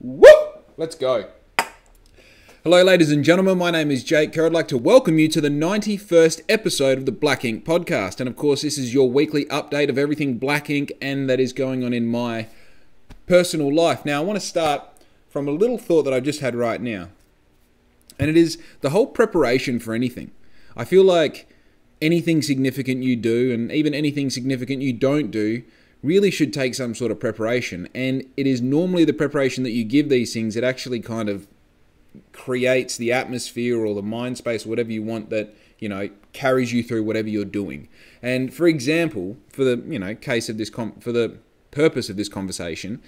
Woo! Let's go. Hello, ladies and gentlemen. My name is Jake Kerr. I'd like to welcome you to the 91st episode of the BLXCK INK Podcast. And of course, this is your weekly update of everything BLXCK INK and that is going on in my personal life. Now, I want to start from a little thought that I just had right now. And it is the whole preparation for anything. I feel like anything significant you do, and even anything significant you don't do, really should take some sort of preparation. And it is normally the preparation that you give these things that actually kind of creates the atmosphere or the mind space or whatever you want that, carries you through whatever you're doing. And for example, for the, case of this, for the purpose of this conversation,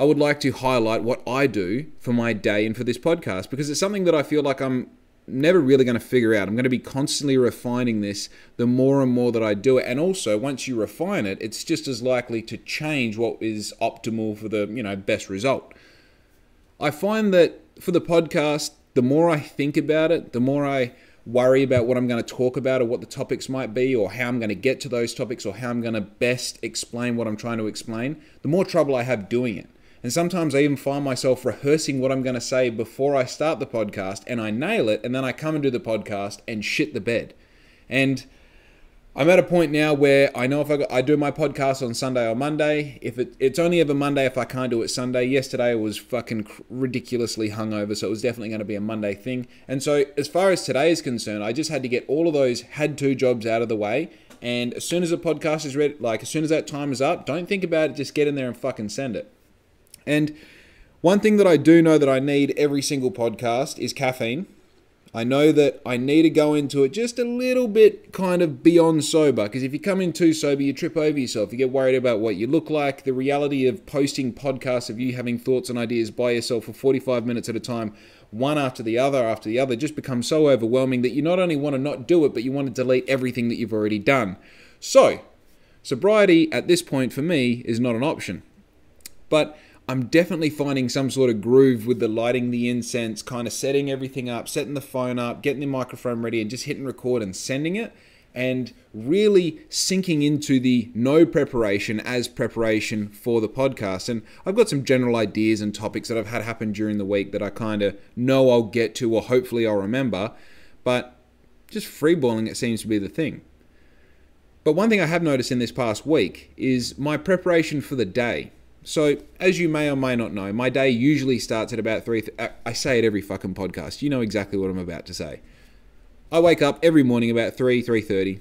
I would like to highlight what I do for my day and for this podcast, because it's something that I feel like I'm never really going to figure out. I'm going to be constantly refining this the more and more that I do it. And also, once you refine it, it's just as likely to change what is optimal for the, best result. I find that for the podcast, the more I think about it, the more I worry about what I'm going to talk about or what the topics might be or how I'm going to get to those topics or how I'm going to best explain what I'm trying to explain, the more trouble I have doing it. And sometimes I even find myself rehearsing what I'm going to say before I start the podcast, and I nail it, and then I come and do the podcast and shit the bed. And I'm at a point now where I know if I do my podcast on Sunday or Monday. If it's only ever Monday if I can't do it Sunday. Yesterday I was fucking ridiculously hungover, so it was definitely going to be a Monday thing. And so as far as today is concerned, I just had to get all of those had-to jobs out of the way. And as soon as the podcast is ready, as soon as that time is up, don't think about it, just get in there and fucking send it. And one thing that I do know that I need every single podcast is caffeine. I know that I need to go into it just a little bit kind of beyond sober, because if you come in too sober, you trip over yourself. You get worried about what you look like. The reality of posting podcasts of you having thoughts and ideas by yourself for 45 minutes at a time, one after the other, just becomes so overwhelming that you not only want to not do it, but you want to delete everything that you've already done. So, sobriety at this point for me is not an option. But I'm definitely finding some sort of groove with the lighting the incense, kind of setting everything up, setting the phone up, getting the microphone ready and just hitting record and sending it, and really sinking into the no preparation as preparation for the podcast. And I've got some general ideas and topics that I've had happen during the week that I kind of know I'll get to, or hopefully I'll remember, but just freeballing it seems to be the thing. But one thing I have noticed in this past week is my preparation for the day. So, as you may or may not know, my day usually starts at about 3. I say it every fucking podcast. You know exactly what I'm about to say. I wake up every morning about 3:30.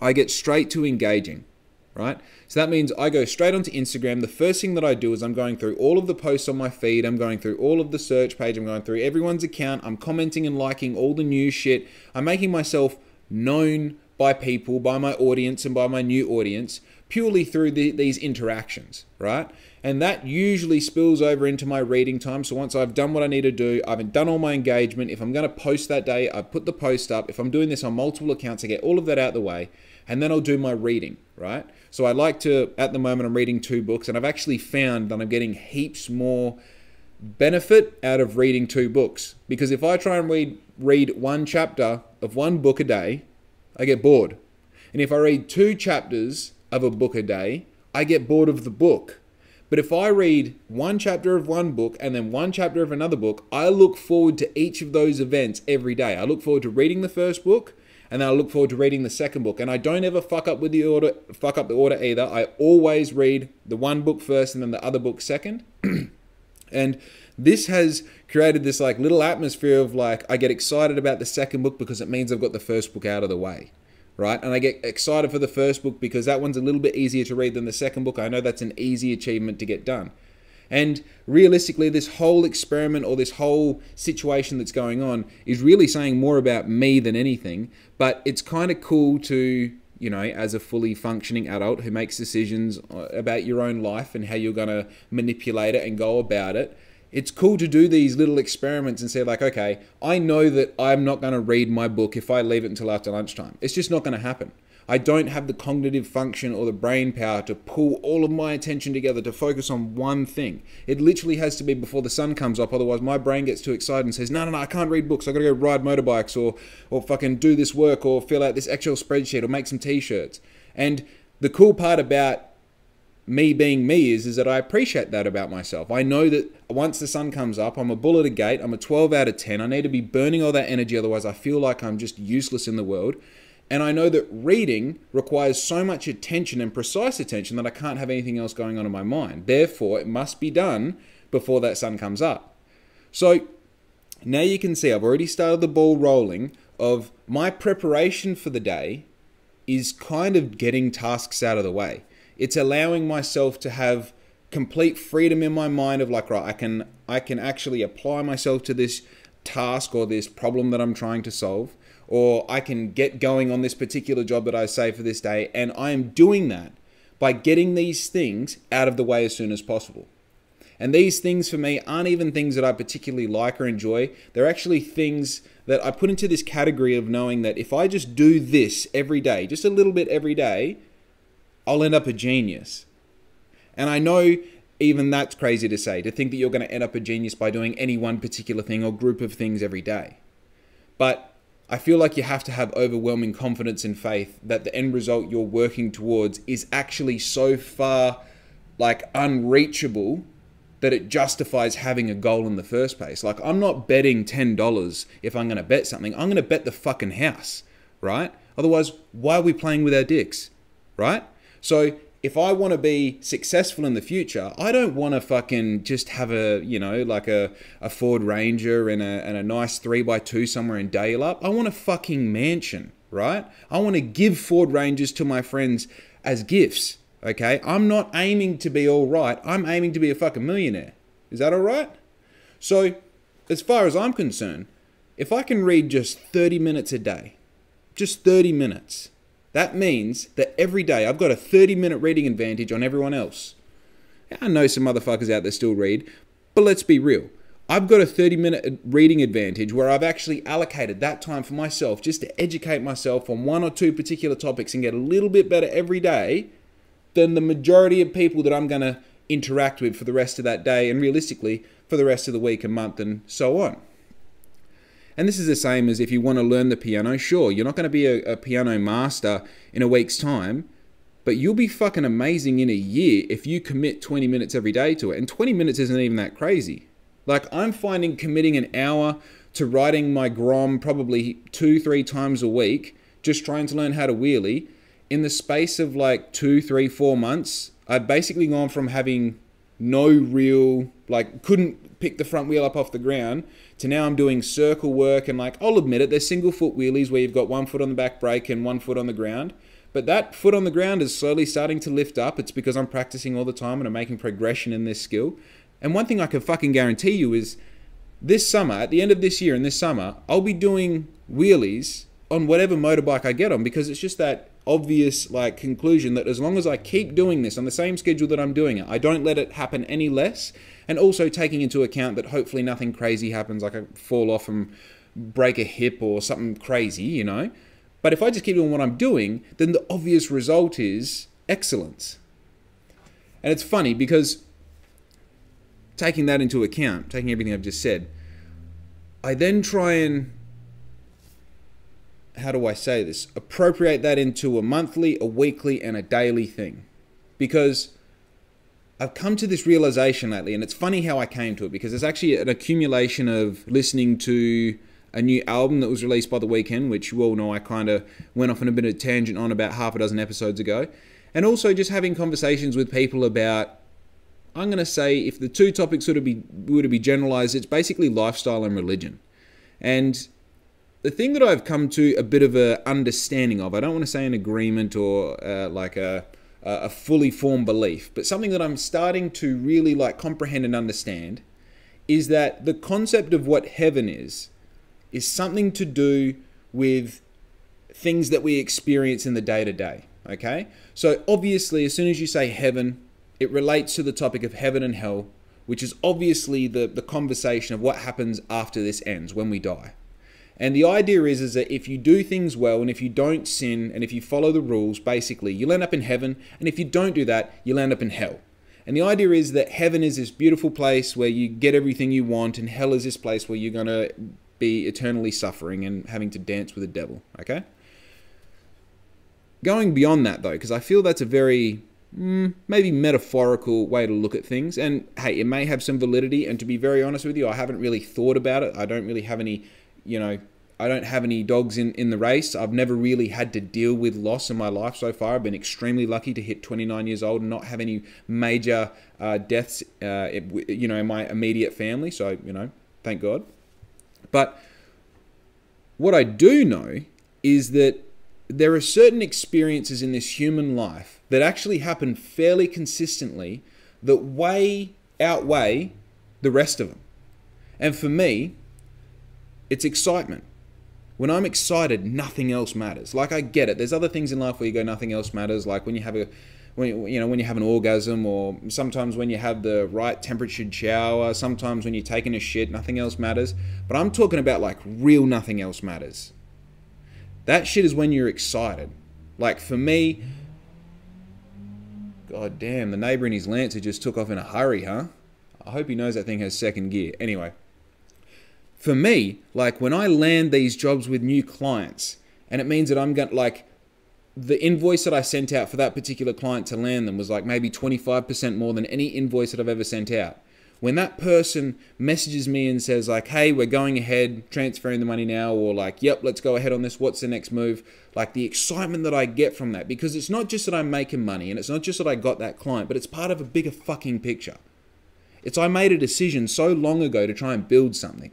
I get straight to engaging, right? So that means I go straight onto Instagram. The first thing that I do is I'm going through all of the posts on my feed. I'm going through all of the search page. I'm going through everyone's account. I'm commenting and liking all the new shit. I'm making myself known by people, by my audience and by my new audience, purely through these interactions, right? And that usually spills over into my reading time. So once I've done what I need to do, I've done all my engagement. If I'm going to post that day, I put the post up. If I'm doing this on multiple accounts, I get all of that out of the way. And then I'll do my reading, right? So I like to, at the moment, I'm reading 2 books. And I've actually found that I'm getting heaps more benefit out of reading 2 books. Because if I try and read one chapter of one book a day, I get bored. And if I read 2 chapters of a book a day, I get bored of the book. But if I read 1 chapter of one book and then 1 chapter of another book, I look forward to each of those events every day. I look forward to reading the first book, and then I look forward to reading the second book. And I don't ever fuck up the order either. I always read the one book first and then the other book second. And this has created this little atmosphere of I get excited about the second book because it means I've got the first book out of the way, right? And I get excited for the first book because that one's a little bit easier to read than the second book. I know that's an easy achievement to get done. And realistically, this whole experiment or this whole situation that's going on is really saying more about me than anything, but it's kind of cool to, as a fully functioning adult who makes decisions about your own life and how you're going to manipulate it and go about it, it's cool to do these little experiments and say okay, I know that I'm not going to read my book if I leave it until after lunchtime. It's just not going to happen. I don't have the cognitive function or the brain power to pull all of my attention together to focus on one thing. It literally has to be before the sun comes up, otherwise my brain gets too excited and says, no, I can't read books. I got to go ride motorbikes or fucking do this work or fill out this Excel spreadsheet or make some t-shirts. And the cool part about me being me is that I appreciate that about myself. I know that once the sun comes up, I'm a bull at a gate. I'm a 12 out of 10. I need to be burning all that energy. Otherwise, I feel like I'm just useless in the world. And I know that reading requires so much attention and precise attention that I can't have anything else going on in my mind. Therefore, it must be done before that sun comes up. So now you can see I've already started the ball rolling of my preparation for the day is kind of getting tasks out of the way. It's allowing myself to have complete freedom in my mind of like, right, I can actually apply myself to this task or this problem that I'm trying to solve, or I can get going on this particular job that I say for this day. And I am doing that by getting these things out of the way as soon as possible. And these things for me aren't even things that I particularly like or enjoy. They're actually things that I put into this category of knowing that if I just do this every day, just a little bit every day, I'll end up a genius. And I know even that's crazy to say, to think that you're going to end up a genius by doing any one particular thing or group of things every day. But I feel like you have to have overwhelming confidence and faith that the end result you're working towards is actually so far like unreachable that it justifies having a goal in the first place. Like, I'm not betting $10 if I'm going to bet something. I'm going to bet the fucking house, right? Otherwise, why are we playing with our dicks, right? So if I want to be successful in the future, I don't want to fucking just have a, you know, like a Ford Ranger and a nice 3x2 somewhere in Dale-up. I want a fucking mansion, right? I want to give Ford Rangers to my friends as gifts, okay? I'm not aiming to be all right. I'm aiming to be a fucking millionaire. Is that all right? So as far as I'm concerned, if I can read just 30 minutes a day, just 30 minutes, that means that every day I've got a 30-minute reading advantage on everyone else. I know some motherfuckers out there still read, but let's be real. I've got a 30-minute reading advantage where I've actually allocated that time for myself just to educate myself on one or two particular topics and get a little bit better every day than the majority of people that I'm going to interact with for the rest of that day and realistically for the rest of the week and month and so on. And this is the same as if you want to learn the piano. Sure, you're not going to be a piano master in a week's time, but you'll be fucking amazing in a year if you commit 20 minutes every day to it. And 20 minutes isn't even that crazy. Like, I'm finding committing an hour to writing my Grom probably 2-3 times a week, just trying to learn how to wheelie, in the space of like 2, 3, 4 months, I've basically gone from having no real, like, couldn't pick the front wheel up off the ground, to now I'm doing circle work and, like, I'll admit it, there's single foot wheelies where you've got 1 foot on the back brake and 1 foot on the ground. But that foot on the ground is slowly starting to lift up. It's because I'm practicing all the time and I'm making progression in this skill. And one thing I can fucking guarantee you is this summer, at the end of this year and this summer, I'll be doing wheelies on whatever motorbike I get on, because it's just that obvious like conclusion that as long as I keep doing this on the same schedule that I'm doing it, I don't let it happen any less, and also taking into account that hopefully nothing crazy happens, like I fall off and break a hip or something crazy, you know. But if I just keep doing what I'm doing, then the obvious result is excellence. And it's funny because taking that into account, taking everything I've just said, I then try and, how do I say this, appropriate that into a monthly, a weekly, and a daily thing. Because I've come to this realization lately, and it's funny how I came to it, because it's actually an accumulation of listening to a new album that was released by The Weeknd, which you all know I kind of went off on a bit of a tangent on about half a dozen episodes ago. And also just having conversations with people about, I'm going to say, if the two topics were to be generalized, it's basically lifestyle and religion. And the thing that I've come to a bit of a understanding of, I don't want to say an agreement or like a fully formed belief, but something that I'm starting to really like comprehend and understand, is that the concept of what heaven is something to do with things that we experience in the day-to-day, okay? So obviously, as soon as you say heaven, it relates to the topic of heaven and hell, which is obviously the conversation of what happens after this ends, when we die. And the idea is that if you do things well, and if you don't sin, and if you follow the rules, basically, you'll end up in heaven, and if you don't do that, you'll end up in hell. And the idea is that heaven is this beautiful place where you get everything you want, and hell is this place where you're going to be eternally suffering and having to dance with the devil, okay? Going beyond that, though, because I feel that's a very maybe metaphorical way to look at things. And hey, it may have some validity. And to be very honest with you, I haven't really thought about it. I don't really have any, I don't have any dogs in the race. I've never really had to deal with loss in my life so far. I've been extremely lucky to hit 29 years old and not have any major deaths, in my immediate family. So, thank God. But what I do know is that there are certain experiences in this human life that actually happen fairly consistently that outweigh the rest of them. And for me, it's excitement. When I'm excited, nothing else matters. Like, I get it. There's other things in life where you go, nothing else matters. Like when you have when you have an orgasm, or sometimes when you have the right temperatured shower, sometimes when you're taking a shit, nothing else matters. But I'm talking about like real nothing else matters. That shit is when you're excited. Like for me, god damn, the neighbor in his Lancer just took off in a hurry, huh? I hope he knows that thing has second gear. Anyway, for me, like when I land these jobs with new clients, and it means that I'm going like, the invoice that I sent out for that particular client to land them was like maybe 25% more than any invoice that I've ever sent out. When that person messages me and says like, hey, we're going ahead, transferring the money now, or like, yep, let's go ahead on this, what's the next move? Like the excitement that I get from that, because it's not just that I'm making money and it's not just that I got that client, but it's part of a bigger fucking picture. It's I made a decision so long ago to try and build something.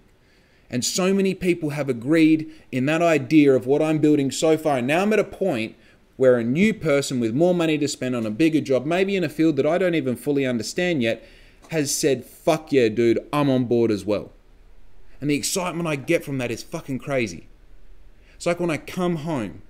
And so many people have agreed in that idea of what I'm building so far. And now I'm at a point where a new person with more money to spend on a bigger job, maybe in a field that I don't even fully understand yet, has said, fuck yeah, dude, I'm on board as well. And the excitement I get from that is fucking crazy. It's like when I come home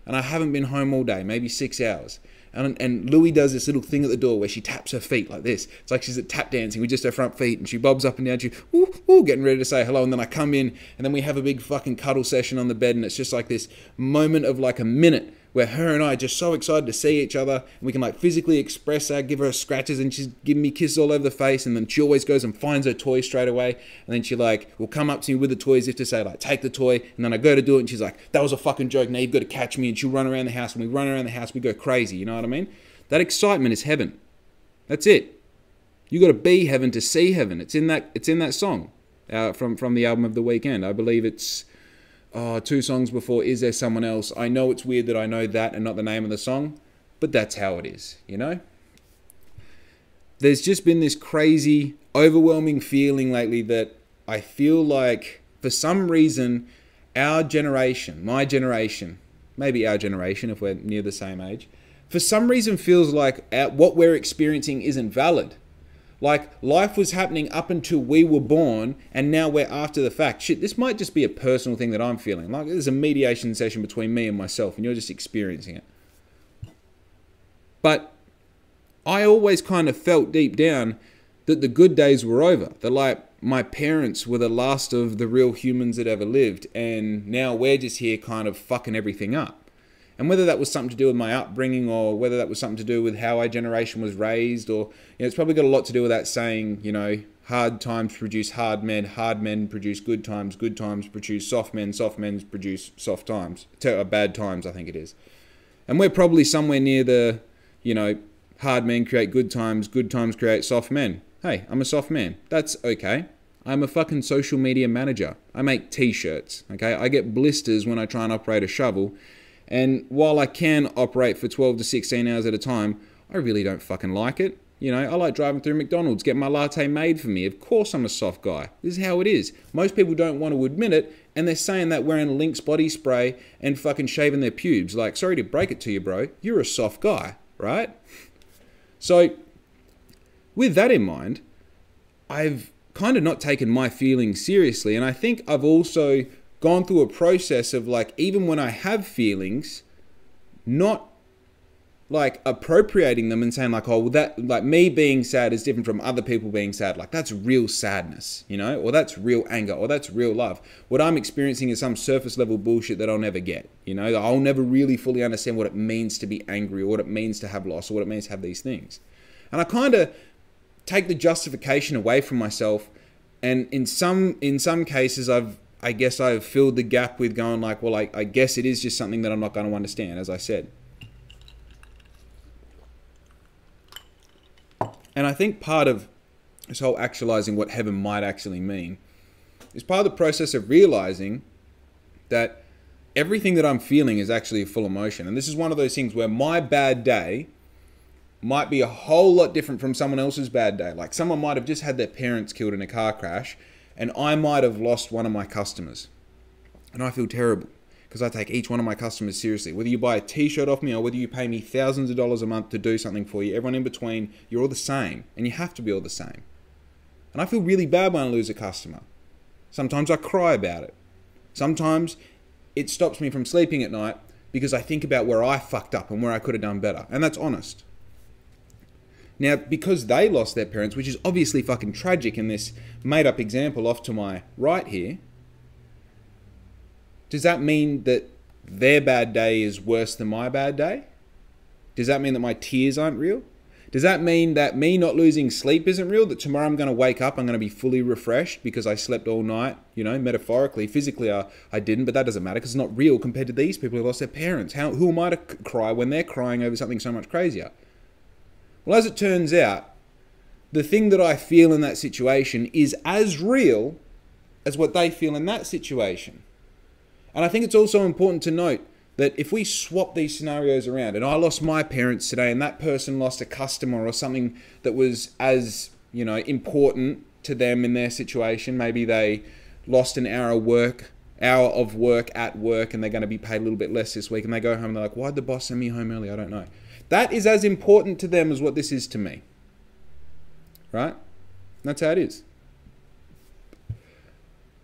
and I haven't been home all day, maybe 6 hours. And Louie does this little thing at the door where she taps her feet like this. It's like she's at tap dancing with just her front feet, and she bobs up and down, getting ready to say hello. And then I come in and then we have a big fucking cuddle session on the bed, and it's just like this moment of like a minute where her and I are just so excited to see each other, and we can like physically express that, give her scratches, and she's giving me kisses all over the face, and then she always goes and finds her toy straight away, and then she like will come up to me with the toy as if to say like, take the toy, and then I go to do it, and she's like, that was a fucking joke, now you've got to catch me, and she'll run around the house, and we run around the house, we go crazy, you know what I mean? That excitement is heaven. That's it. You got to be heaven to see heaven. It's in that song from the album of The Weekend. I believe it's 2 songs before Is There Someone Else. I know it's weird that I know that and not the name of the song, but that's how it is, you know? There's just been this crazy, overwhelming feeling lately that I feel like, for some reason, our generation, my generation, maybe our generation if we're near the same age, for some reason feels like what we're experiencing isn't valid. Like, life was happening up until we were born, and now we're after the fact. Shit, this might just be a personal thing that I'm feeling. Like, there's a mediation session between me and myself, and you're just experiencing it. But I always kind of felt deep down that the good days were over. That, like, my parents were the last of the real humans that ever lived, and now we're just here kind of fucking everything up. And whether that was something to do with my upbringing, or whether that was something to do with how our generation was raised, or, it's probably got a lot to do with that saying, hard times produce hard men produce good times produce soft men produce soft times, bad times, I think it is. And we're probably somewhere near the, hard men create good times create soft men. Hey, I'm a soft man. That's okay. I'm a fucking social media manager. I make t-shirts, okay? I get blisters when I try and operate a shovel. And while I can operate for 12 to 16 hours at a time, I really don't fucking like it. I like driving through McDonald's, getting my latte made for me. Of course I'm a soft guy. This is how it is. Most people don't want to admit it, and they're saying that wearing Lynx body spray and fucking shaving their pubes. Like, sorry to break it to you, bro. You're a soft guy, right? So, with that in mind, I've kind of not taken my feelings seriously, and I think I've also gone through a process of, like, even when I have feelings, not like appropriating them and saying like, oh, well, that, like, me being sad is different from other people being sad. Like, that's real sadness, or that's real anger, or that's real love. What I'm experiencing is some surface level bullshit that I'll never get. I'll never really fully understand what it means to be angry, or what it means to have loss, or what it means to have these things. And I kind of take the justification away from myself, and in some cases I guess I've filled the gap with going like, well, I guess it is just something that I'm not going to understand, as I said. And I think part of this whole actualizing what heaven might actually mean is part of the process of realizing that everything that I'm feeling is actually a full emotion. And this is one of those things where my bad day might be a whole lot different from someone else's bad day. Like someone might have just had their parents killed in a car crash, and I might have lost one of my customers. And I feel terrible because I take each one of my customers seriously. Whether you buy a t-shirt off me or whether you pay me thousands of dollars a month to do something for you, everyone in between, you're all the same, and you have to be all the same. And I feel really bad when I lose a customer. Sometimes I cry about it. Sometimes it stops me from sleeping at night because I think about where I fucked up and where I could have done better. And that's honest. Now, because they lost their parents, which is obviously fucking tragic in this made-up example off to my right here, does that mean that their bad day is worse than my bad day? Does that mean that my tears aren't real? Does that mean that me not losing sleep isn't real? That tomorrow I'm going to wake up, I'm going to be fully refreshed because I slept all night, you know, metaphorically. Physically, I didn't, but that doesn't matter because it's not real compared to these people who lost their parents. Who am I to cry when they're crying over something so much crazier? Well, as it turns out, the thing that I feel in that situation is as real as what they feel in that situation. And I think it's also important to note that if we swap these scenarios around, and I lost my parents today and that person lost a customer or something that was as, you know, important to them in their situation, maybe they lost an hour of work at work and they're going to be paid a little bit less this week, and they go home and they're like, why'd the boss send me home early? I don't know. That is as important to them as what this is to me. Right? That's how it is.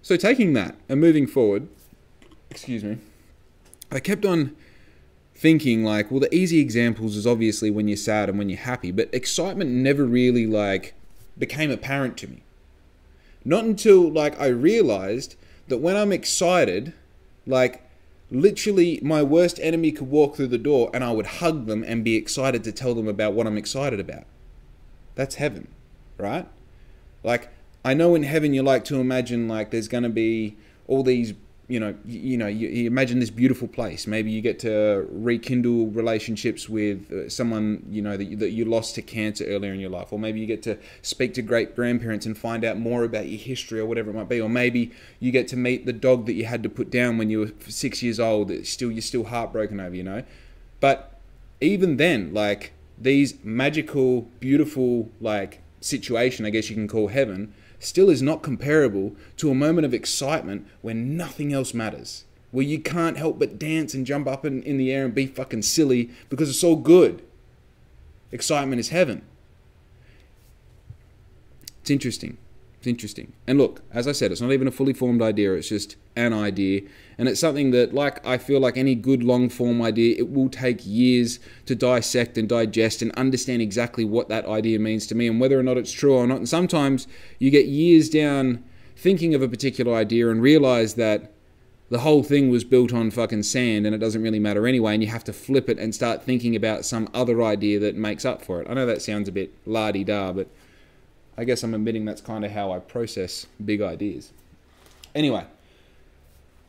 So taking that and moving forward, excuse me, I kept on thinking like, well, the easy examples is obviously when you're sad and when you're happy, but excitement never really like became apparent to me. Not until like I realized that when I'm excited, like literally my worst enemy could walk through the door and I would hug them and be excited to tell them about what I'm excited about. That's heaven, right? Like I know in heaven you like to imagine like there's going to be all these, you imagine this beautiful place. Maybe you get to rekindle relationships with someone, you know, that you lost to cancer earlier in your life. Or maybe you get to speak to great grandparents and find out more about your history or whatever it might be. Or maybe you get to meet the dog that you had to put down when you were 6 years old that you're still heartbroken over, you know. But even then, like these magical, beautiful, like situation, I guess you can call heaven, still is not comparable to a moment of excitement when nothing else matters, where you can't help but dance and jump up in the air and be fucking silly because it's all good. Excitement is heaven. It's interesting. It's interesting. And look, as I said, it's not even a fully formed idea, it's just an idea. And it's something that, like, I feel like any good long form idea, it will take years to dissect and digest and understand exactly what that idea means to me and whether or not it's true or not. And sometimes you get years down thinking of a particular idea and realize that the whole thing was built on fucking sand and it doesn't really matter anyway, and you have to flip it and start thinking about some other idea that makes up for it. I know that sounds a bit la-di-da, but I guess I'm admitting that's kind of how I process big ideas. Anyway,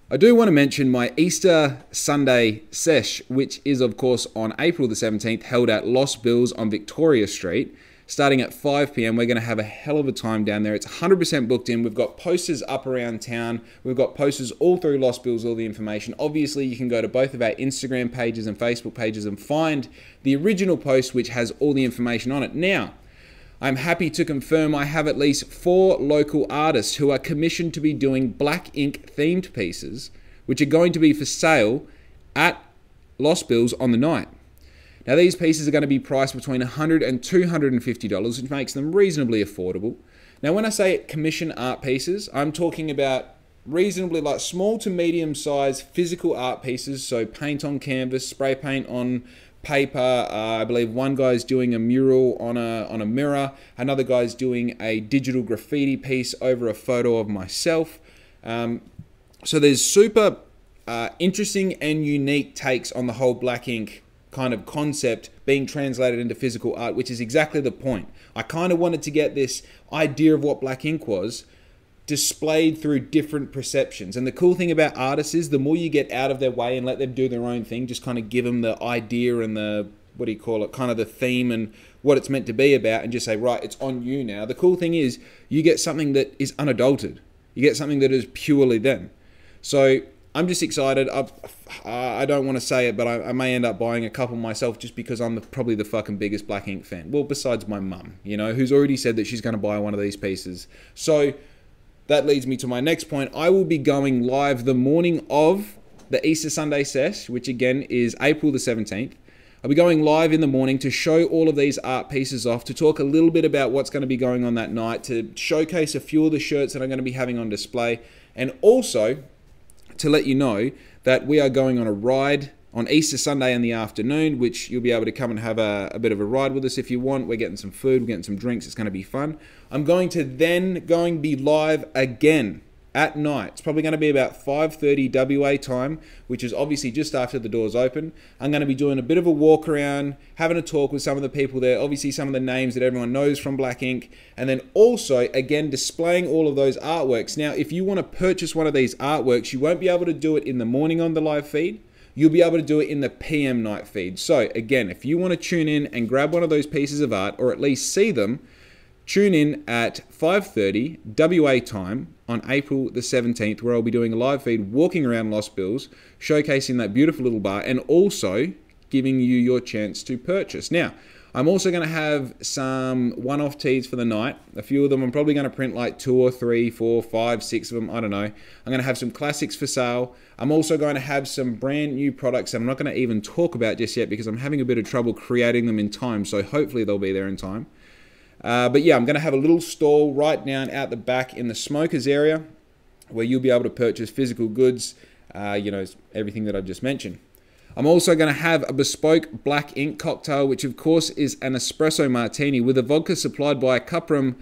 I do want to mention my Easter Sunday Sesh, which is, of course, on April the 17th, held at Lost Bills on Victoria Street. Starting at 5 p.m, we're going to have a hell of a time down there. It's 100% booked in. We've got posters up around town. We've got posters all through Lost Bills, all the information. Obviously, you can go to both of our Instagram pages and Facebook pages and find the original post, which has all the information on it. Now, I'm happy to confirm I have at least 4 local artists who are commissioned to be doing black ink themed pieces, which are going to be for sale at Lost Bills on the night. Now, these pieces are going to be priced between $100 and $250, which makes them reasonably affordable. Now, when I say commission art pieces, I'm talking about reasonably like small to medium size physical art pieces, so paint on canvas, spray paint on paper. I believe one guy's doing a mural on a mirror. Another guy's doing a digital graffiti piece over a photo of myself. So there's super interesting and unique takes on the whole black ink kind of concept being translated into physical art, which is exactly the point. I kind of wanted to get this idea of what black ink was displayed through different perceptions. And the cool thing about artists is the more you get out of their way and let them do their own thing, just kind of give them the idea and the what do you call it, kind of the theme and what it's meant to be about, and just say, right, it's on you now. The cool thing is you get something that is unadulterated. You get something that is purely them. So I'm just excited. I don't want to say it, but I may end up buying a couple myself just because I'm probably the fucking biggest Black Ink fan. Well, besides my mum, you know, who's already said that she's going to buy one of these pieces. So that leads me to my next point. I will be going live the morning of the Easter Sunday Sesh, which again is April the 17th. I'll be going live in the morning to show all of these art pieces off, to talk a little bit about what's going to be going on that night, to showcase a few of the shirts that I'm going to be having on display, and also to let you know that we are going on a ride on Easter Sunday in the afternoon, which you'll be able to come and have a bit of a ride with us if you want. We're getting some food, we're getting some drinks, it's going to be fun. I'm going to then be live again at night. It's probably going to be about 5:30 WA time, which is obviously just after the doors open. I'm going to be doing a bit of a walk around, having a talk with some of the people there, obviously some of the names that everyone knows from Black Ink, and then also, again, displaying all of those artworks. Now, if you want to purchase one of these artworks, you won't be able to do it in the morning on the live feed. You'll be able to do it in the PM night feed. So, again, if you want to tune in and grab one of those pieces of art, or at least see them, tune in at 5:30 WA time on April the 17th, where I'll be doing a live feed walking around Lost Bills, showcasing that beautiful little bar, and also giving you your chance to purchase. Now, I'm also going to have some one-off tees for the night. A few of them, I'm probably going to print like 2 or 3, 4, 5, 6 of them, I don't know. I'm going to have some classics for sale. I'm also going to have some brand new products that I'm not going to even talk about just yet because I'm having a bit of trouble creating them in time, so hopefully they'll be there in time. But yeah, I'm going to have a little stall right down out the back in the smokers area where you'll be able to purchase physical goods, you know, everything that I've just mentioned. I'm also going to have a bespoke Black Ink cocktail, which of course is an espresso martini with a vodka supplied by a Cuprum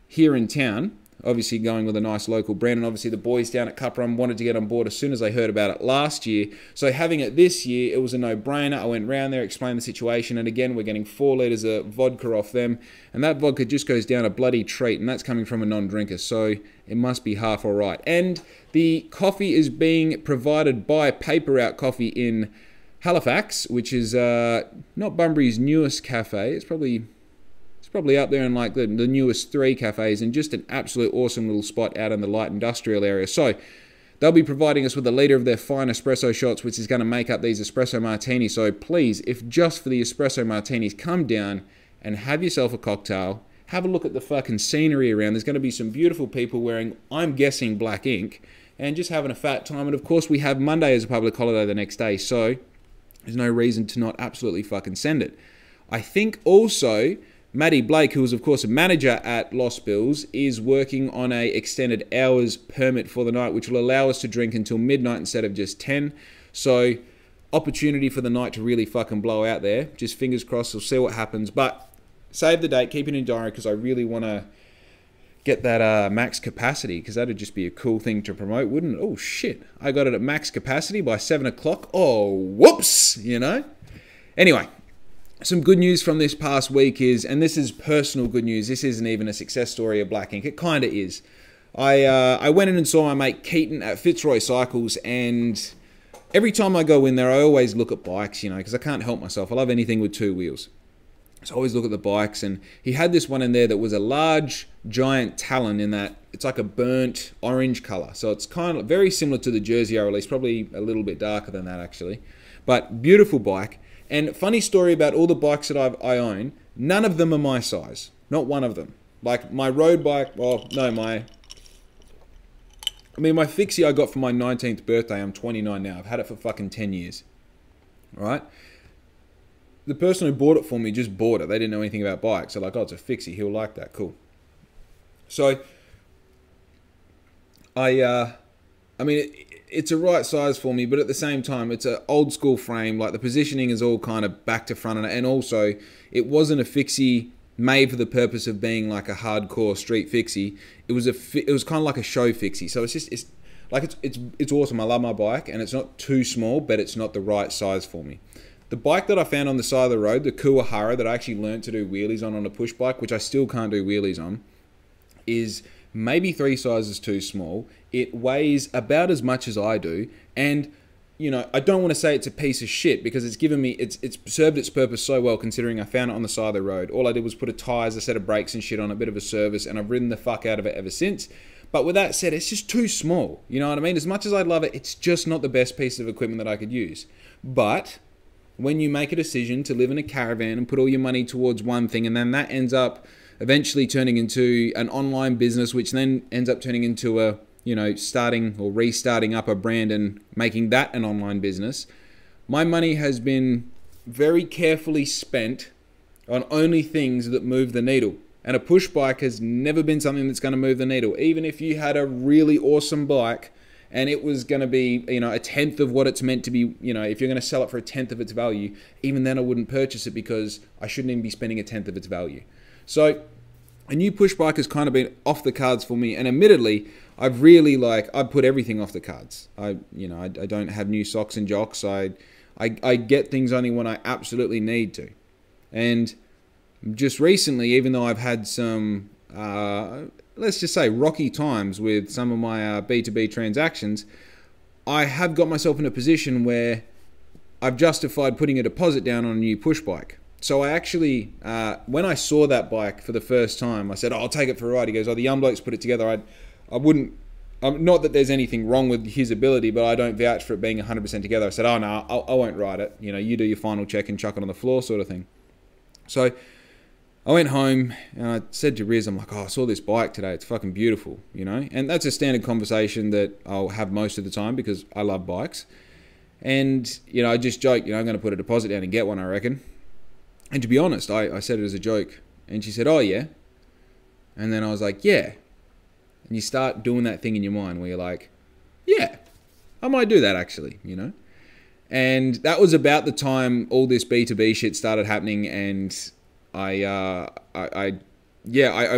here in town. Obviously going with a nice local brand, and obviously the boys down at Cuprum wanted to get on board as soon as they heard about it last year. So having it this year, it was a no-brainer. I went round there, explained the situation, and again, we're getting 4 litres of vodka off them, and that vodka just goes down a bloody treat, and that's coming from a non-drinker, so it must be half all right. And the coffee is being provided by Paper Out Coffee in Halifax, which is not Bunbury's newest cafe. It's probably up there in like the newest 3 cafes, and just an absolute awesome little spot out in the light industrial area. So they'll be providing us with a litre of their fine espresso shots, which is going to make up these espresso martinis. So please, if just for the espresso martinis, come down and have yourself a cocktail. Have a look at the fucking scenery around. There's going to be some beautiful people wearing, I'm guessing, Black Ink, and just having a fat time. And of course, we have Monday as a public holiday the next day, so there's no reason to not absolutely fucking send it. I think also Maddie Blake, who is of course a manager at Lost Bills, is working on a extended hours permit for the night, which will allow us to drink until midnight instead of just 10. So opportunity for the night to really fucking blow out there. Just fingers crossed, we'll see what happens. But save the date, keep it in diary, because I really want to get that max capacity, because that'd just be a cool thing to promote, wouldn't it? Oh shit, I got it at max capacity by 7 o'clock. Oh, whoops, you know? Anyway, some good news from this past week is, and this is personal good news, this isn't even a success story of Black Ink, it kind of is. I went in and saw my mate Keaton at Fitzroy Cycles, and every time I go in there, I always look at bikes, you know, because I can't help myself. I love anything with 2 wheels. So I always look at the bikes, and he had this one in there that was a large, giant Talon in that it's like a burnt orange color. So it's kind of very similar to the Jersey I released, probably a little bit darker than that actually. But beautiful bike. And funny story about all the bikes that I own, none of them are my size. Not one of them. Like my road bike, well, no, my fixie I got for my 19th birthday. I'm 29 now. I've had it for fucking 10 years. All right? The person who bought it for me just bought it. They didn't know anything about bikes. They're like, oh, it's a fixie. He'll like that. Cool. So, it's a right size for me, but at the same time, it's an old school frame. Like the positioning is all kind of back to front, and also it wasn't a fixie made for the purpose of being like a hardcore street fixie. It was kind of like a show fixie. So it's awesome. I love my bike, and it's not too small, but it's not the right size for me. The bike that I found on the side of the road, the Kuwahara, that I actually learned to do wheelies on a push bike, which I still can't do wheelies on, is maybe 3 sizes too small. It weighs about as much as I do, and I don't want to say it's a piece of shit because it's served its purpose so well considering I found it on the side of the road. All I did was put a tyres, a set of brakes and shit on, a bit of a service, and I've ridden the fuck out of it ever since. But with that said, it's just too small. You know what I mean? As much as I love it, it's just not the best piece of equipment that I could use. But when you make a decision to live in a caravan and put all your money towards one thing, and then that ends up eventually turning into an online business, which then ends up turning into a starting or restarting up a brand and making that an online business, my money has been very carefully spent on only things that move the needle. And a push bike has never been something that's going to move the needle. Even if you had a really awesome bike and it was going to be, a tenth of what it's meant to be, if you're going to sell it for a tenth of its value, even then I wouldn't purchase it because I shouldn't even be spending a tenth of its value. So a new push bike has kind of been off the cards for me. And admittedly, I've put everything off the cards. I don't have new socks and jocks. I get things only when I absolutely need to. And just recently, even though I've had some, let's just say rocky times with some of my B2B transactions, I have got myself in a position where I've justified putting a deposit down on a new push bike. So I actually, when I saw that bike for the first time, I said, I'll take it for a ride. He goes, the young blokes put it together. I wouldn't, not that there's anything wrong with his ability, but I don't vouch for it being 100% together. I said, oh no, I won't ride it. You do your final check and chuck it on the floor sort of thing. So I went home and I said to Riz, I'm like, I saw this bike today. It's fucking beautiful, And that's a standard conversation that I'll have most of the time because I love bikes. And, I just joked, I'm going to put a deposit down and get one, I reckon. And to be honest, I said it as a joke. And she said, oh yeah. And then I was like, yeah. And you start doing that thing in your mind where you're like, yeah, I might do that actually, And that was about the time all this B2B shit started happening, and I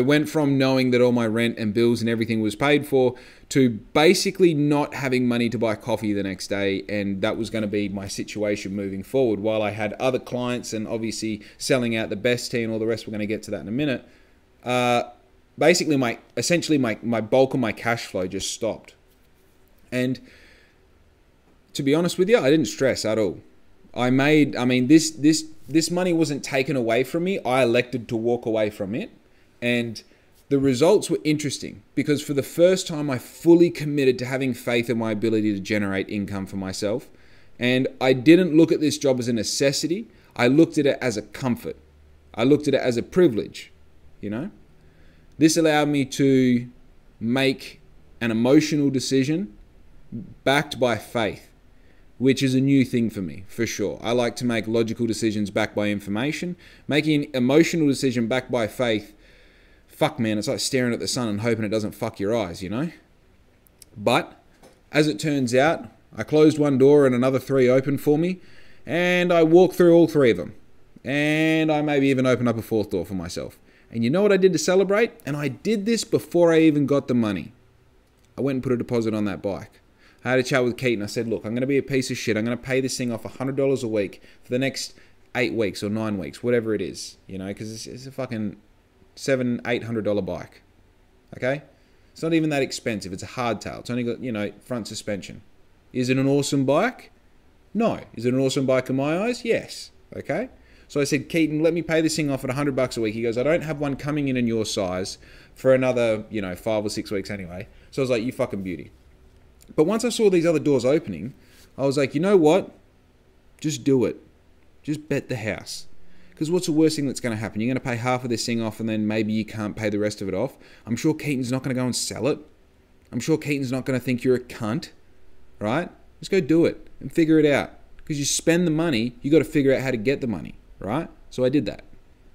went from knowing that all my rent and bills and everything was paid for to basically not having money to buy coffee the next day, and that was going to be my situation moving forward. While I had other clients and obviously selling out the best tea and all the rest, we're going to get to that in a minute. Basically, my bulk of my cash flow just stopped. And to be honest with you, I didn't stress at all. This money wasn't taken away from me. I elected to walk away from it. And the results were interesting because for the first time, I fully committed to having faith in my ability to generate income for myself. And I didn't look at this job as a necessity. I looked at it as a comfort. I looked at it as a privilege, This allowed me to make an emotional decision backed by faith, which is a new thing for me, for sure. I like to make logical decisions backed by information. Making an emotional decision backed by faith, fuck man, it's like staring at the sun and hoping it doesn't fuck your eyes, But as it turns out, I closed one door and another three opened for me, and I walked through all three of them. And I maybe even opened up a fourth door for myself. And you know what I did to celebrate? And I did this before I even got the money. I went and put a deposit on that bike. I had a chat with Keaton. I said, look, I'm going to be a piece of shit. I'm going to pay this thing off $100 a week for the next 8 weeks or 9 weeks, whatever it is, because it's a fucking $700, $800 bike. Okay? It's not even that expensive. It's a hardtail. It's only got, front suspension. Is it an awesome bike? No. Is it an awesome bike in my eyes? Yes. Okay? So I said, Keaton, let me pay this thing off at $100 a week. He goes, I don't have one coming in your size for another, 5 or 6 weeks anyway. So I was like, you fucking beauty. But once I saw these other doors opening, I was like, you know what? Just do it. Just bet the house. Because what's the worst thing that's going to happen? You're going to pay half of this thing off and then maybe you can't pay the rest of it off. I'm sure Keaton's not going to go and sell it. I'm sure Keaton's not going to think you're a cunt. Right? Just go do it and figure it out. Because you spend the money, you got to figure out how to get the money. Right? So I did that.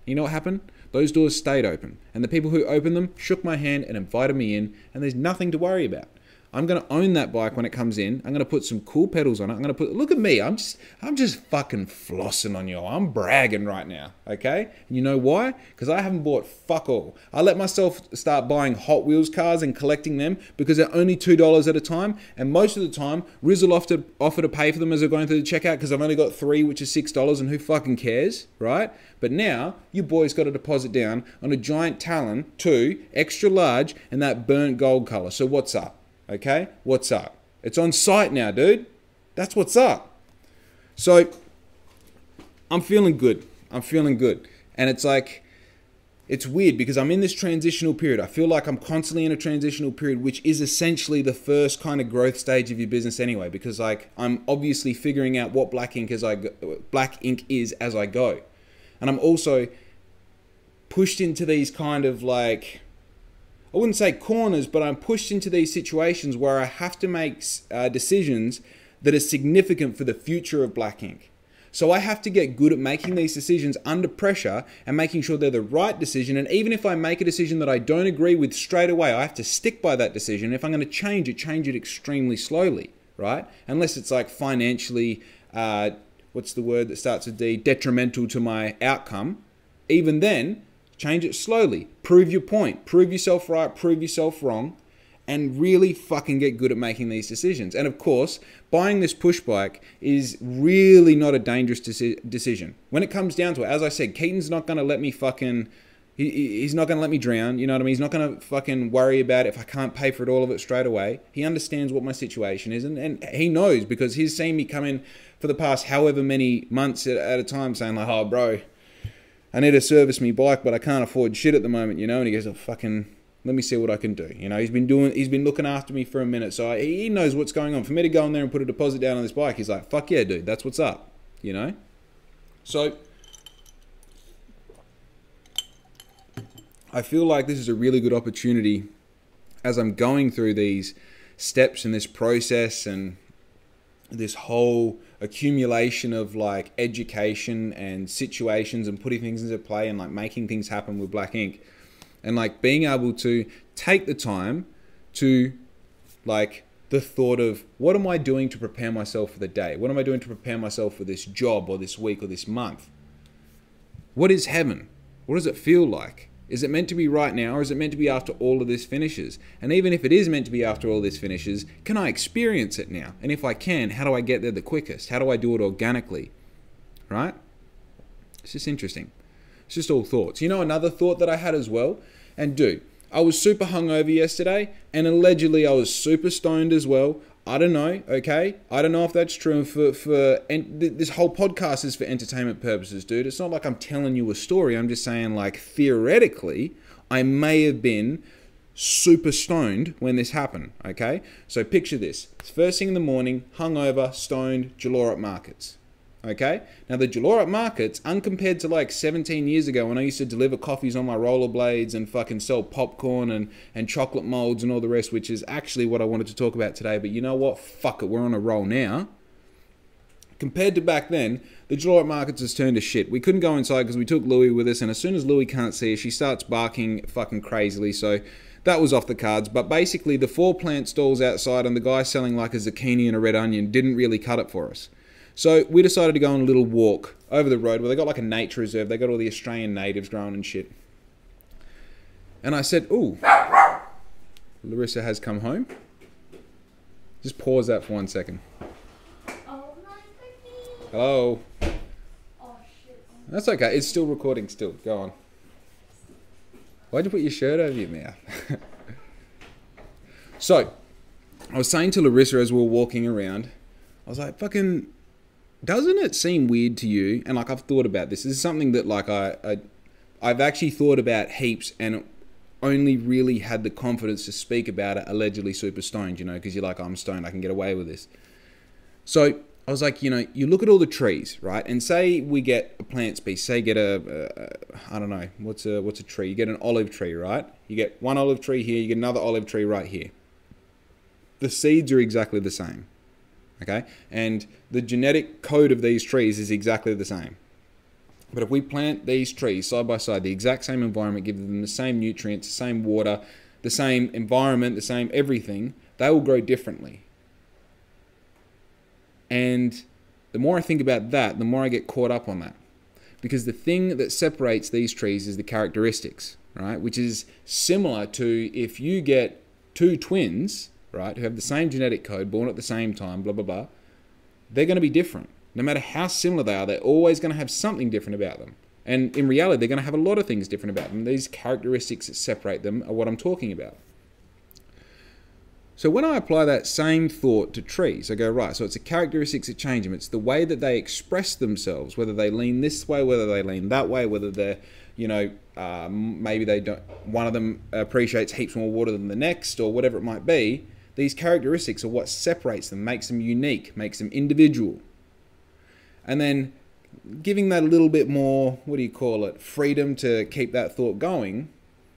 You know what happened? Those doors stayed open. And the people who opened them shook my hand and invited me in. And there's nothing to worry about. I'm going to own that bike when it comes in. I'm going to put some cool pedals on it. I'm going to put, look at me. I'm just fucking flossing on you. I'm bragging right now. Okay? And you know why? Because I haven't bought fuck all. I let myself start buying Hot Wheels cars and collecting them because they're only $2 at a time. And most of the time, Riz will offer to pay for them as they're going through the checkout because I've only got 3, which is $6, and who fucking cares, right? But now, you boys got a deposit down on a giant Talon 2, extra large, and that burnt gold color. So what's up? Okay, what's up? It's on site now, dude. That's what's up. So I'm feeling good. And it's like, it's weird because I'm in this transitional period. I feel like I'm constantly in a transitional period, which is essentially the first kind of growth stage of your business anyway, because like I'm obviously figuring out what black ink is as I go. And I'm also pushed into these kind of like, I wouldn't say corners, but I'm pushed into these situations where I have to make decisions that are significant for the future of black ink. So I have to get good at making these decisions under pressure and making sure they're the right decision. And even if I make a decision that I don't agree with straight away, I have to stick by that decision. If I'm going to change it extremely slowly, right? Unless it's like financially, what's the word that starts with D, detrimental to my outcome. Even then, change it slowly. Prove your point. Prove yourself right, prove yourself wrong, and really fucking get good at making these decisions. And of course, buying this push bike is really not a dangerous decision. When it comes down to it, as I said, Keaton's not going to let me fucking, he's not going to let me drown, you know what I mean? He's not going to fucking worry about it if I can't pay for it, all of it straight away. He understands what my situation is, and he knows because he's seen me come in for the past however many months at a time saying like, oh bro, I need to service me bike, but I can't afford shit at the moment, you know? And he goes, oh fucking, let me see what I can do. You know, he's been looking after me for a minute, so he knows what's going on. For me to go in there and put a deposit down on this bike, he's like, fuck yeah, dude, that's what's up, you know? So I feel like this is a really good opportunity as I'm going through these steps in this process and this whole accumulation of like education and situations and putting things into play and like making things happen with black ink. And like being able to take the time to like the thought of what am I doing to prepare myself for the day? What am I doing to prepare myself for this job or this week or this month? What is heaven? What does it feel like? Is it meant to be right now, or is it meant to be after all of this finishes? And even if it is meant to be after all this finishes, can I experience it now? And if I can, how do I get there the quickest? How do I do it organically? Right? It's just interesting. It's just all thoughts. You know, another thought that I had as well, and dude, I was super hungover yesterday, and allegedly I was super stoned as well. I don't know, okay? I don't know if that's true. And this whole podcast is for entertainment purposes, dude. It's not like I'm telling you a story. I'm just saying, like, theoretically, I may have been super stoned when this happened, okay? So picture this. It's first thing in the morning, hungover, stoned, Jalora markets. Okay? Now the Jalora markets, uncompared to like 17 years ago when I used to deliver coffees on my rollerblades and fucking sell popcorn and chocolate molds and all the rest, which is actually what I wanted to talk about today. But you know what? Fuck it. We're on a roll now. Compared to back then, the Jalora markets has turned to shit. We couldn't go inside because we took Louie with us, and as soon as Louie can't see us, she starts barking fucking crazily. So that was off the cards. But basically, the 4 plant stalls outside and the guy selling like a zucchini and a red onion didn't really cut it for us. So we decided to go on a little walk over the road where they got like a nature reserve. They got all the Australian natives growing and shit. And I said, ooh, Larissa has come home. Just pause that for 1 second. Oh my goodness. Hello. Oh shit. That's okay. It's still recording still. Go on. Why'd you put your shirt over your mouth? So, I was saying to Larissa as we were walking around, I was like, fucking, doesn't it seem weird to you? And like, I've thought about this. This is something that like I've actually thought about heaps and only really had the confidence to speak about it allegedly super stoned, you know, because you're like, oh, I'm stoned, I can get away with this. So I was like, you know, you look at all the trees, right? And say we get a plant species, say get I don't know, what's a tree? You get an olive tree, right? You get one olive tree here, you get another olive tree right here. The seeds are exactly the same. Okay, and the genetic code of these trees is exactly the same. But if we plant these trees side by side, the exact same environment, give them the same nutrients, the same water, the same environment, the same everything, they will grow differently. And the more I think about that, the more I get caught up on that. Because the thing that separates these trees is the characteristics, right? Which is similar to if you get 2 twins, right, who have the same genetic code, born at the same time, blah, blah, blah, they're going to be different. No matter how similar they are, they're always going to have something different about them. And in reality, they're going to have a lot of things different about them. These characteristics that separate them are what I'm talking about. So when I apply that same thought to trees, I go, right, so it's the characteristics that change them. It's the way that they express themselves, whether they lean this way, whether they lean that way, whether they're, maybe they don't, one of them appreciates heaps more water than the next, or whatever it might be. These characteristics are what separates them, makes them unique, makes them individual. And then giving that a little bit more, freedom to keep that thought going,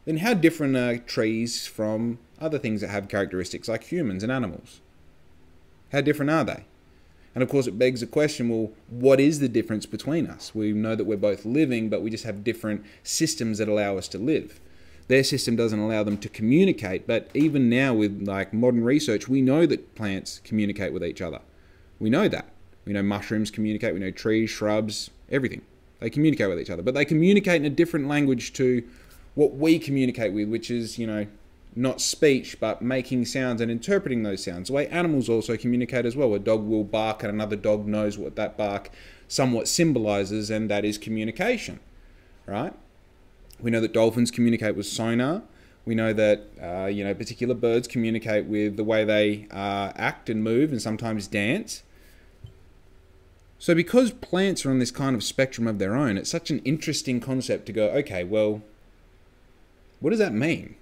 then how different are trees from other things that have characteristics like humans and animals? How different are they? And of course it begs the question, well, what is the difference between us? We know that we're both living, but we just have different systems that allow us to live. Their system doesn't allow them to communicate, but even now with like modern research, we know that plants communicate with each other. We know that. We know mushrooms communicate, we know trees, shrubs, everything. They communicate with each other, but they communicate in a different language to what we communicate with, which is, not speech, but making sounds and interpreting those sounds. The way animals also communicate as well. A dog will bark and another dog knows what that bark somewhat symbolizes, and that is communication, right? We know that dolphins communicate with sonar. We know that, particular birds communicate with the way they act and move and sometimes dance. So because plants are on this kind of spectrum of their own, it's such an interesting concept to go, okay, well, what does that mean?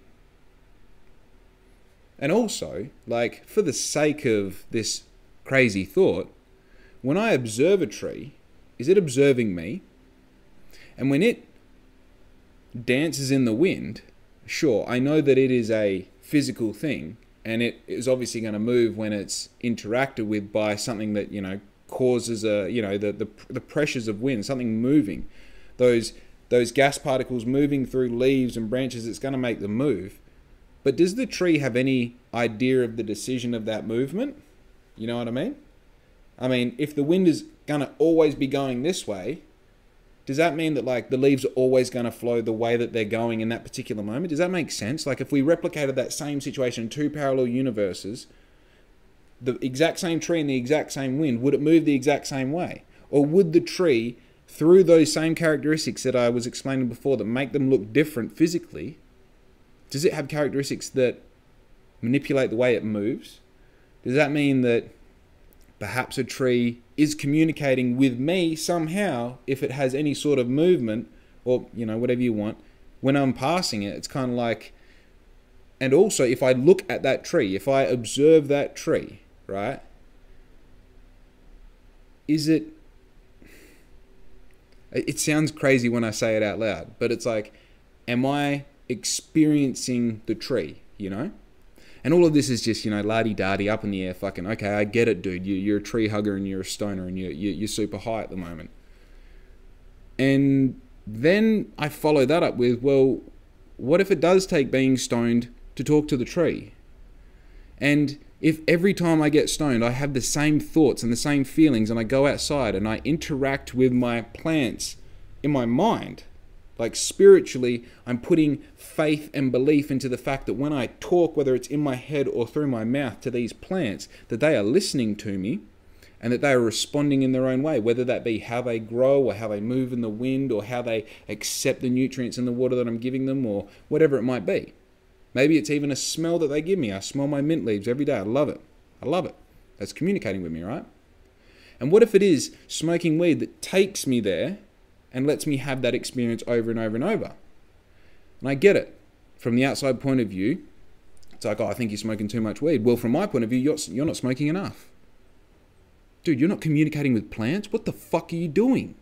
And also, like, for the sake of this crazy thought, when I observe a tree, is it observing me? And when it dances in the wind, sure, I know that it is a physical thing, and it is obviously going to move when it's interacted with by something that, causes the pressures of wind, something moving. Those gas particles moving through leaves and branches, it's going to make them move. But does the tree have any idea of the decision of that movement? You know what I mean? I mean, if the wind is going to always be going this way, does that mean that like the leaves are always going to flow the way that they're going in that particular moment? Does that make sense? Like if we replicated that same situation in two parallel universes, the exact same tree and the exact same wind, would it move the exact same way? Or would the tree, through those same characteristics that I was explaining before that make them look different physically, does it have characteristics that manipulate the way it moves? Does that mean that perhaps a tree is communicating with me somehow if it has any sort of movement or, whatever you want? When I'm passing it, it's kind of like... And also, if I look at that tree, if I observe that tree, right? Is it... It sounds crazy when I say it out loud, but it's like, am I experiencing the tree, And all of this is just, la-di-da-di, up in the air, fucking, okay, I get it, dude. You're a tree hugger and you're a stoner and you're super high at the moment. And then I follow that up with, well, what if it does take being stoned to talk to the tree? And if every time I get stoned, I have the same thoughts and the same feelings and I go outside and I interact with my plants in my mind, like spiritually, I'm putting faith and belief into the fact that when I talk, whether it's in my head or through my mouth to these plants, that they are listening to me and that they are responding in their own way, whether that be how they grow or how they move in the wind or how they accept the nutrients in the water that I'm giving them or whatever it might be. Maybe it's even a smell that they give me. I smell my mint leaves every day. I love it. I love it. That's communicating with me, right? And what if it is smoking weed that takes me there and lets me have that experience over and over and over? And I get it. From the outside point of view, it's like, oh, I think you're smoking too much weed. Well, from my point of view, you're not smoking enough. Dude, you're not communicating with plants? What the fuck are you doing?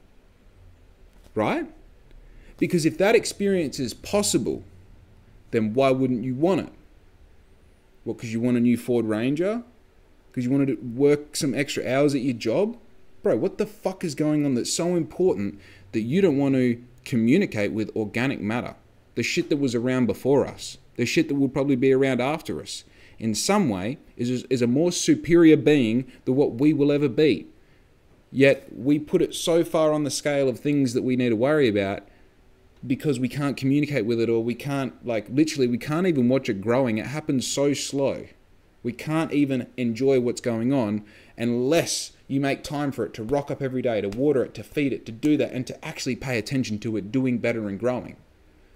Right? Because if that experience is possible, then why wouldn't you want it? What, because you want a new Ford Ranger? Because you wanted to work some extra hours at your job? Bro, what the fuck is going on that's so important that you don't want to communicate with organic matter? The shit that was around before us. The shit that will probably be around after us. In some way, is a more superior being than what we will ever be. Yet, we put it so far on the scale of things that we need to worry about because we can't communicate with it, or we can't, like, literally, we can't even watch it growing. It happens so slow. We can't even enjoy what's going on unless you make time for it to rock up every day, to water it, to feed it, to do that, and to actually pay attention to it doing better and growing.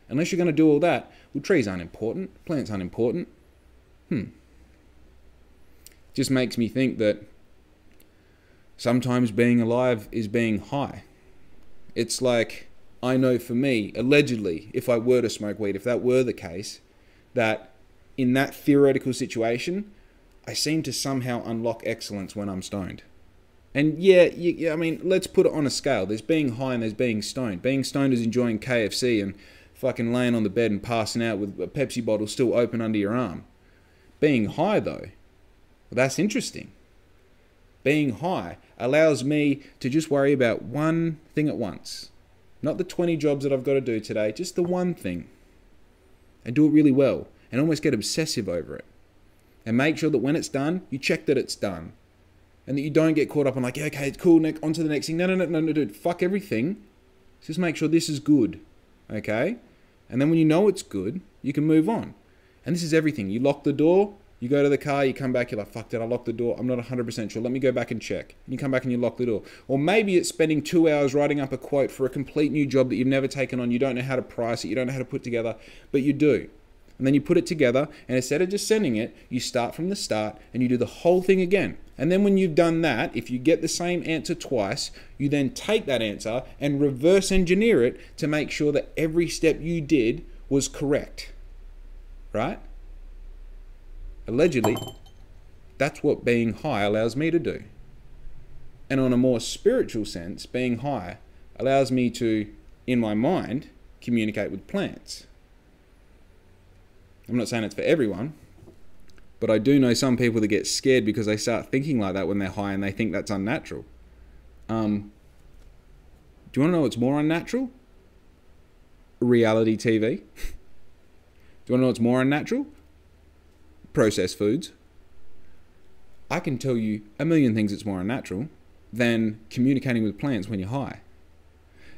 Unless you're going to do all that, well, trees aren't important. Plants aren't important. Just makes me think that sometimes being alive is being high. It's like, I know for me, allegedly, if I were to smoke weed, if that were the case, that in that theoretical situation, I seem to somehow unlock excellence when I'm stoned. And yeah, I mean, let's put it on a scale. There's being high and there's being stoned. Being stoned is enjoying KFC and fucking laying on the bed and passing out with a Pepsi bottle still open under your arm. Being high, though, well, that's interesting. Being high allows me to just worry about one thing at once. Not the 20 jobs that I've got to do today, just the one thing. And do it really well. And almost get obsessive over it. And make sure that when it's done, you check that it's done. And that you don't get caught up on like, yeah, okay, it's cool, on to the next thing. No, dude, fuck everything. Just make sure this is good, okay? And then when you know it's good, you can move on. And this is everything. You lock the door, you go to the car, you come back, you're like, fuck, did I lock the door? I'm not 100% sure. Let me go back and check. And you come back and you lock the door. Or maybe it's spending 2 hours writing up a quote for a complete new job that you've never taken on. You don't know how to price it. You don't know how to put together, but you do. And then you put it together, and instead of just sending it, you start from the start and you do the whole thing again. And then when you've done that, if you get the same answer twice, you then take that answer and reverse engineer it to make sure that every step you did was correct. Right? Allegedly, that's what being high allows me to do. And on a more spiritual sense, being high allows me to, in my mind, communicate with plants. I'm not saying it's for everyone, but I do know some people that get scared because they start thinking like that when they're high and they think that's unnatural. Do you want to know what's more unnatural? Reality TV. Do you want to know what's more unnatural? Processed foods. I can tell you a million things that's more unnatural than communicating with plants when you're high.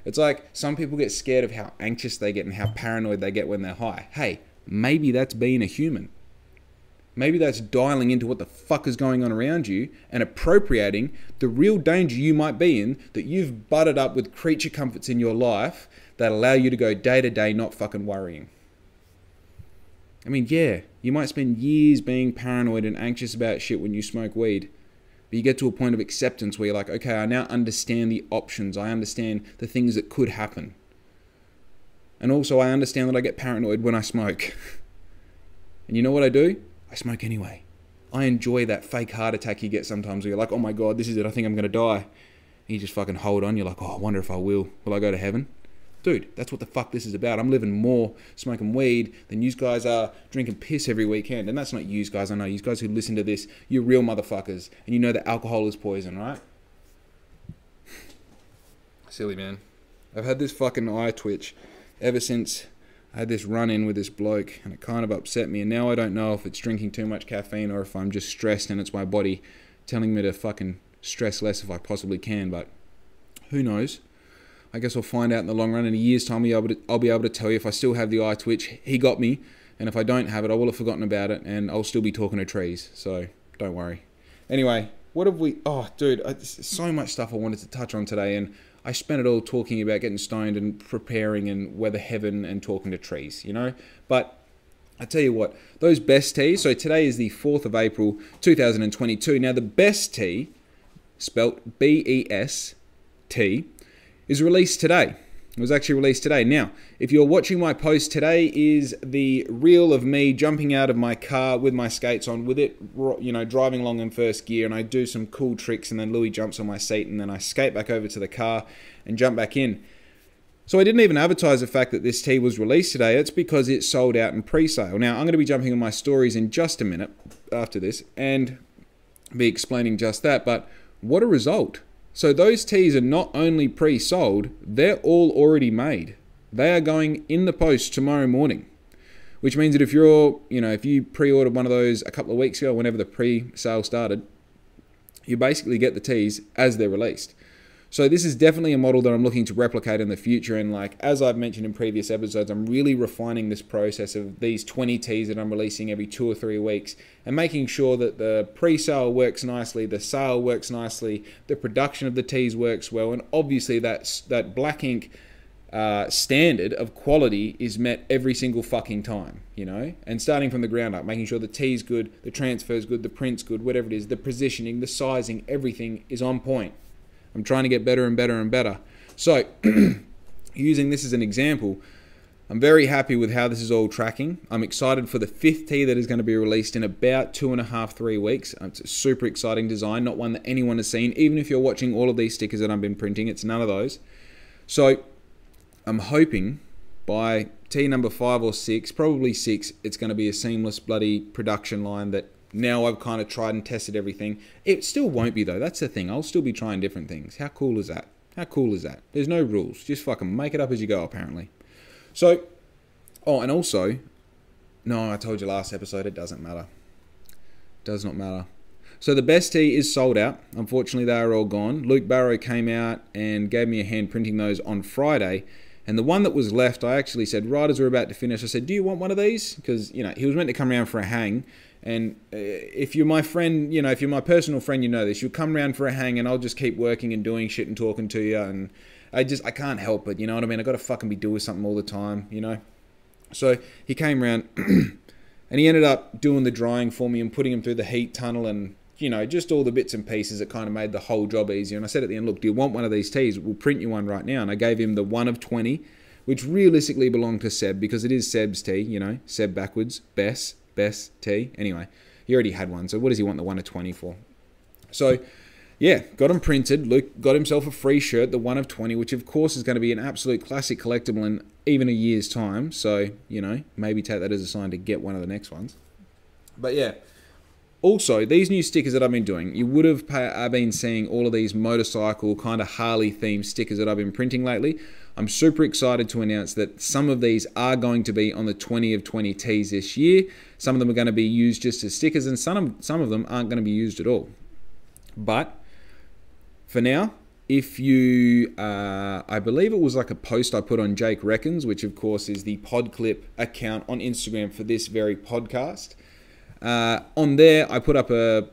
It's like some people get scared of how anxious they get and how paranoid they get when they're high. Hey, maybe that's being a human. Maybe that's dialing into what the fuck is going on around you and appropriating the real danger you might be in that you've butted up with creature comforts in your life that allow you to go day to day not fucking worrying. I mean, yeah, you might spend years being paranoid and anxious about shit when you smoke weed, but you get to a point of acceptance where you're like, okay, I now understand the options. I understand the things that could happen. And also I understand that I get paranoid when I smoke. And you know what I do? I smoke anyway. I enjoy that fake heart attack you get sometimes where you're like, oh my God, this is it. I think I'm going to die. And you just fucking hold on. You're like, oh, I wonder if I will. Will I go to heaven? Dude, that's what the fuck this is about. I'm living more smoking weed than you guys are drinking piss every weekend. And that's not you guys. I know you guys who listen to this, you're real motherfuckers. And you know that alcohol is poison, right? Silly, man. I've had this fucking eye twitch ever since I had this run-in with this bloke, and it kind of upset me, and now I don't know if it's drinking too much caffeine or if I'm just stressed and it's my body telling me to fucking stress less if I possibly can, but who knows? I guess I'll find out in the long run. In a year's time, I'll be able to tell you if I still have the eye twitch, he got me, and if I don't have it, I will have forgotten about it, and I'll still be talking to trees, so don't worry. Anyway, what have we... Oh, dude, so much stuff I wanted to touch on today, and I spent it all talking about getting stoned and preparing and weather heaven and talking to trees, you know? But I tell you what, those best teas, so today is the 4th of April, 2022. Now, the best tea, spelt B-E-S-T, is released today. It was actually released today. Now, if you're watching my post, today is the reel of me jumping out of my car with my skates on, with it, you know, driving along in first gear, and I do some cool tricks, and then Louis jumps on my seat, and then I skate back over to the car and jump back in. So I didn't even advertise the fact that this tea was released today. It's because it sold out in pre-sale. Now, I'm going to be jumping on my stories in just a minute after this and be explaining just that, but what a result. So those teas are not only pre-sold, they're all already made. They are going in the post tomorrow morning, which means that if you pre-ordered one of those a couple of weeks ago, whenever the pre-sale started, you basically get the teas as they're released. So this is definitely a model that I'm looking to replicate in the future, and like as I've mentioned in previous episodes, I'm really refining this process of these 20 teas that I'm releasing every 2 or 3 weeks and making sure that the pre-sale works nicely, the sale works nicely, the production of the teas works well, and obviously that black ink standard of quality is met every single fucking time, you know, and starting from the ground up, making sure the tee's good, the transfer's good, the print's good, whatever it is, the positioning, the sizing, everything is on point. I'm trying to get better and better and better. So using this as an example, I'm very happy with how this is all tracking. I'm excited for the 5th tee that is going to be released in about 2.5, 3 weeks. It's a super exciting design, not one that anyone has seen. Even if you're watching all of these stickers that I've been printing, it's none of those. So I'm hoping by tee number 5 or 6, probably 6, it's going to be a seamless bloody production line that now I've kind of tried and tested everything. It still won't be though, that's the thing. I'll still be trying different things. How cool is that? How cool is that? There's no rules. Just fucking make it up as you go, apparently. So, oh, and also, no, I told you last episode, it doesn't matter. Does not matter. So the best tee is sold out. Unfortunately, they are all gone. Luke Barrow came out and gave me a hand printing those on Friday. And the one that was left, I actually said, right as we're about to finish, I said, do you want one of these? Because, you know, he was meant to come around for a hang. And if you're my friend, you know, if you're my personal friend, you know this. You'll come around for a hang and I'll just keep working and doing shit and talking to you. And I can't help it, you know what I mean? I got to fucking be doing something all the time, you know? So he came around and he ended up doing the drying for me and putting him through the heat tunnel and, you know, just all the bits and pieces that kind of made the whole job easier. And I said at the end, look, do you want one of these tees? We'll print you one right now. And I gave him the 1 of 20, which realistically belonged to Seb because it is Seb's tee, you know, Seb backwards, best tee. Anyway, he already had one. So what does he want the 1 of 20 for? So yeah, got them printed. Luke got himself a free shirt, the 1 of 20, which of course is going to be an absolute classic collectible in even a year's time. So, you know, maybe take that as a sign to get one of the next ones. But yeah, also, these new stickers that I've been doing, you would have been seeing all of these motorcycle kind of Harley themed stickers that I've been printing lately. I'm super excited to announce that some of these are going to be on the 20 of 20 tees this year. Some of them are going to be used just as stickers and some of them aren't going to be used at all. But for now, if you, I believe it was like a post I put on Jake Reckons, which of course is the Podclip account on Instagram for this very podcast. On there, I put up a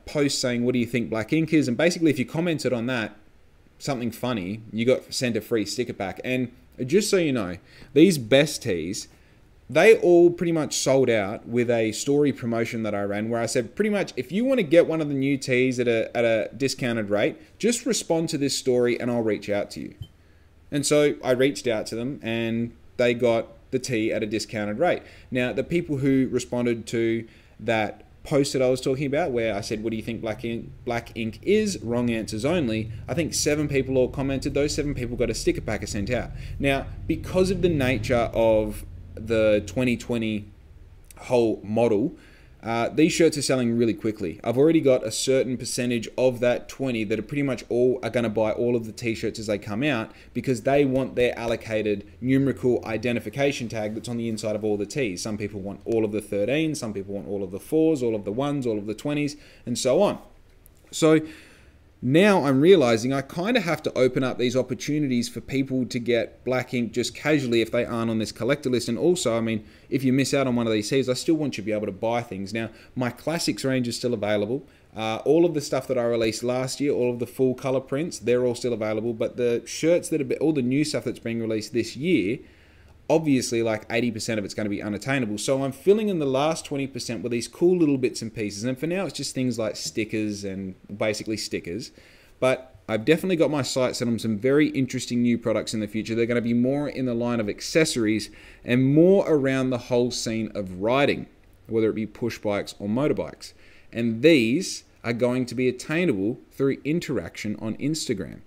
post saying, what do you think black ink is? And basically, if you commented on that, something funny, you got sent a free sticker pack. And just so you know, these best tees, they all pretty much sold out with a story promotion that I ran where I said pretty much if you want to get one of the new tees at a discounted rate, just respond to this story and I'll reach out to you. And so I reached out to them and they got the tee at a discounted rate. Now, the people who responded to that post that I was talking about where I said, what do you think black ink is? Wrong answers only. I think 7 people all commented. Those 7 people got a sticker pack sent out. Now, because of the nature of the 2020 whole model, these shirts are selling really quickly. I've already got a certain percentage of that 20 that are pretty much all are going to buy all of the t-shirts as they come out because they want their allocated numerical identification tag that's on the inside of all the tees. Some people want all of the 13s, some people want all of the 4s, all of the 1s, all of the 20s, and so on. So now I'm realizing I kind of have to open up these opportunities for people to get black ink just casually if they aren't on this collector list. And also, I mean, if you miss out on one of these tees, I still want you to be able to buy things. Now, my classics range is still available. All of the stuff that I released last year, all of the full color prints, they're all still available. But the shirts that are all the new stuff that's being released this year, obviously like 80% of it's going to be unattainable. So I'm filling in the last 20% with these cool little bits and pieces. And for now, it's just things like stickers and basically stickers. But I've definitely got my sights set on some very interesting new products in the future. They're going to be more in the line of accessories and more around the whole scene of riding, whether it be push bikes or motorbikes. And these are going to be attainable through interaction on Instagram.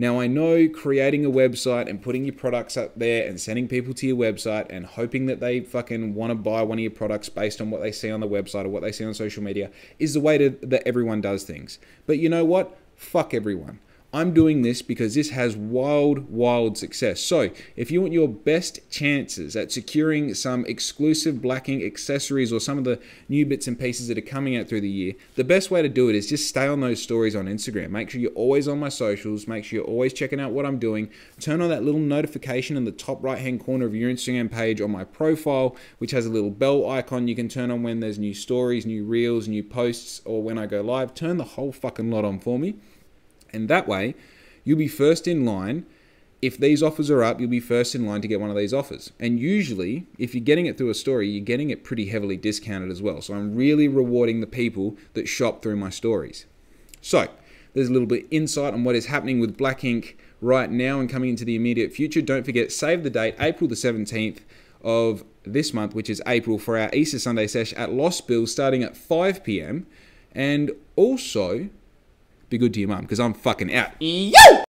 Now, I know creating a website and putting your products up there and sending people to your website and hoping that they fucking want to buy one of your products based on what they see on the website or what they see on social media is the way that everyone does things. But you know what? Fuck everyone. I'm doing this because this has wild success. So if you want your best chances at securing some exclusive black ink accessories or some of the new bits and pieces that are coming out through the year, the best way to do it is just stay on those stories on Instagram. Make sure you're always on my socials. Make sure you're always checking out what I'm doing. Turn on that little notification in the top right hand corner of your Instagram page on my profile, which has a little bell icon you can turn on when there's new stories, new reels, new posts, or when I go live. Turn the whole fucking lot on for me. And that way, you'll be first in line if these offers are up, you'll be first in line to get one of these offers. And usually, if you're getting it through a story, you're getting it pretty heavily discounted as well. So I'm really rewarding the people that shop through my stories. So there's a little bit of insight on what is happening with Black Ink right now and coming into the immediate future. Don't forget, save the date, April the 17th of this month, which is April, for our Easter Sunday Sesh at Lost Bills starting at 5 p.m. And also, be good to your mum, because I'm fucking out.